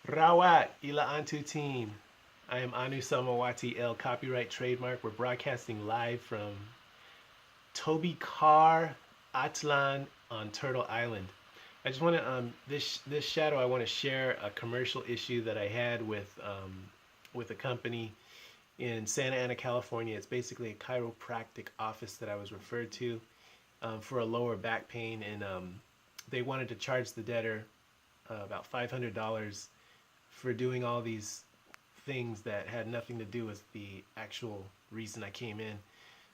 Rawat ila Antu team. I am Anu-Samawaati L, copyright trademark. We're broadcasting live from Toby Carr Atlan on Turtle Island. I just want to this shadow. I want to share a commercial issue that I had with a company in Santa Ana, California. It's basically a chiropractic office that I was referred to for a lower back pain, and they wanted to charge the debtor about $500 for doing all these things that had nothing to do with the actual reason I came in.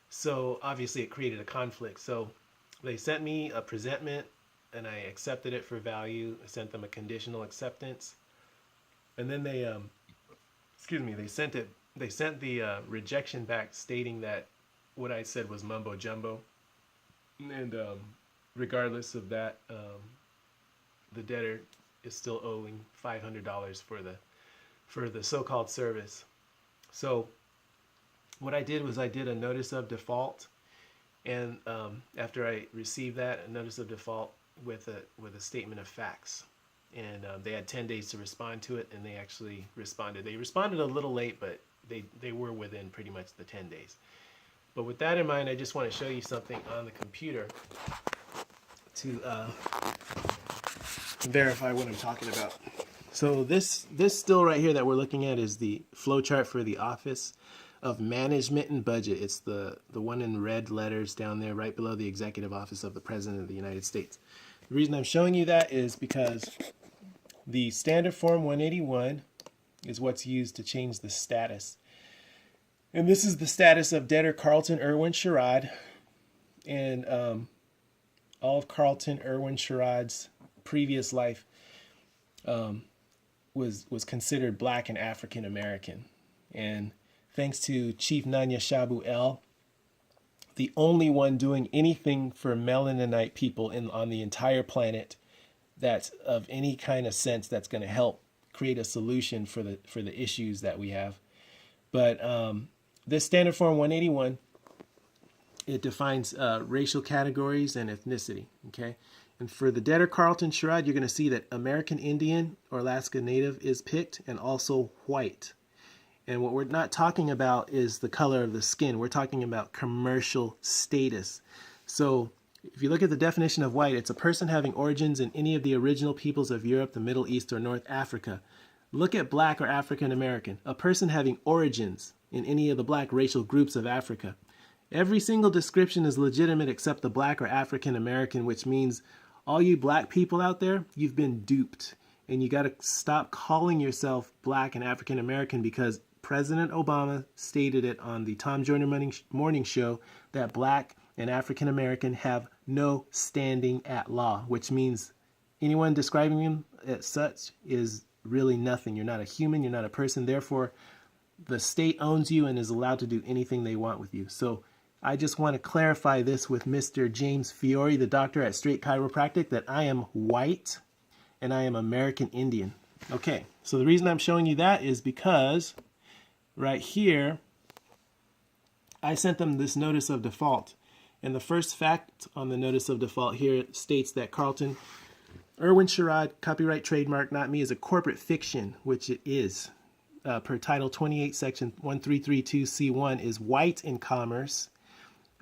So obviously it created a conflict. So they sent me a presentment and I accepted it for value. I sent them a conditional acceptance. And then they sent the rejection back stating that what I said was mumbo jumbo. And regardless of that, the debtor is still owing $500 for the so-called service. So what I did was I did a notice of default, and after I received that, a notice of default with a statement of facts, and they had 10 days to respond to it, and they actually responded. They responded a little late, but they were within pretty much the 10 days. But with that in mind, I just want to show you something on the computer to verify what I'm talking about. So this still right here that we're looking at is the flowchart for the Office of Management and Budget. It's the one in red letters down there right below the Executive Office of the President of the United States. The reason I'm showing you that is because the Standard Form 181 is what's used to change the status. And this is the status of debtor Carlton Irwin Sherrod, and all of Carlton Irwin Sherrod's previous life was considered black and African American. And thanks to Chief Nanya Shabu L, the only one doing anything for Melanite people on the entire planet that's of any kind of sense that's going to help create a solution for the issues that we have. But this Standard Form 181, it defines racial categories and ethnicity, okay? And for the debtor Carlton Sherrod, you're going to see that American Indian or Alaska Native is picked, and also white. And what we're not talking about is the color of the skin. We're talking about commercial status. So if you look at the definition of white, it's a person having origins in any of the original peoples of Europe, the Middle East, or North Africa. Look at black or African American, a person having origins in any of the black racial groups of Africa. Every single description is legitimate except the black or African American, which means all you black people out there, you've been duped. And you got to stop calling yourself black and African American, because President Obama stated it on the Tom Joyner Morning Show that black and African American have no standing at law, which means anyone describing them as such is really nothing. You're not a human, you're not a person. Therefore, the state owns you and is allowed to do anything they want with you. So I just want to clarify this with Mr. James Fiore, the doctor at Straight Chiropractic, that I am white and I am American Indian. Okay, so the reason I'm showing you that is because right here, I sent them this notice of default. And the first fact on the notice of default here states that Carlton Irwin Sherrod, copyright trademark, not me, is a corporate fiction, which it is. Per Title 28, Section 1332C1, is white in commerce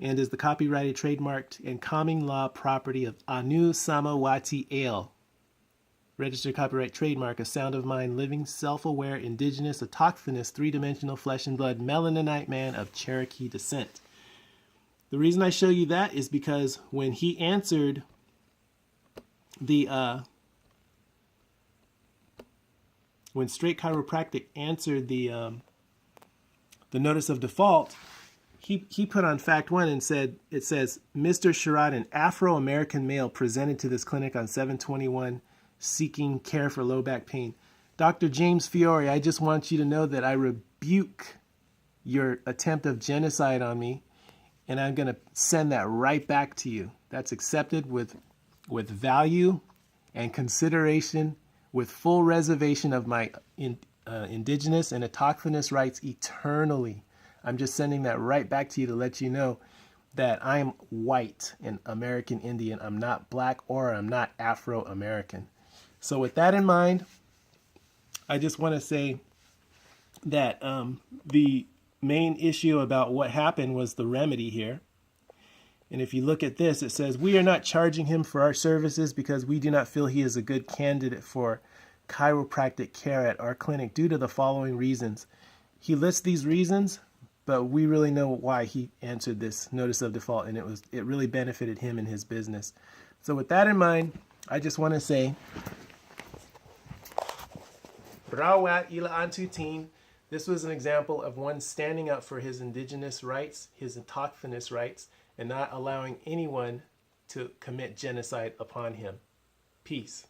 and is the copyrighted, trademarked, and common law property of Anu-Samawaati Ale. Registered copyright trademark, a sound of mind, living, self-aware, indigenous, autochthonous, three-dimensional flesh and blood, Melaninite man of Cherokee descent. The reason I show you that is because when he answered when Straight Chiropractic answered the notice of default, he put on fact one and said, it says, Mr. Sherrod, an Afro-American male, presented to this clinic on 7/21 seeking care for low back pain. Dr. James Fiore, I just want you to know that I rebuke your attempt of genocide on me, and I'm going to send that right back to you. That's accepted with value and consideration, with full reservation of my indigenous and autochthonous rights eternally. I'm just sending that right back to you to let you know that I am white and American Indian. I'm not black, or I'm not Afro-American. So with that in mind, I just want to say that the main issue about what happened was the remedy here. And if you look at this, it says, we are not charging him for our services because we do not feel he is a good candidate for chiropractic care at our clinic due to the following reasons. He lists these reasons, but we really know why he answered this notice of default, and it really benefited him and his business. So with that in mind, I just want to say, Brawat ila antutin. This was an example of one standing up for his indigenous rights, his autochthonous rights, and not allowing anyone to commit genocide upon him. Peace.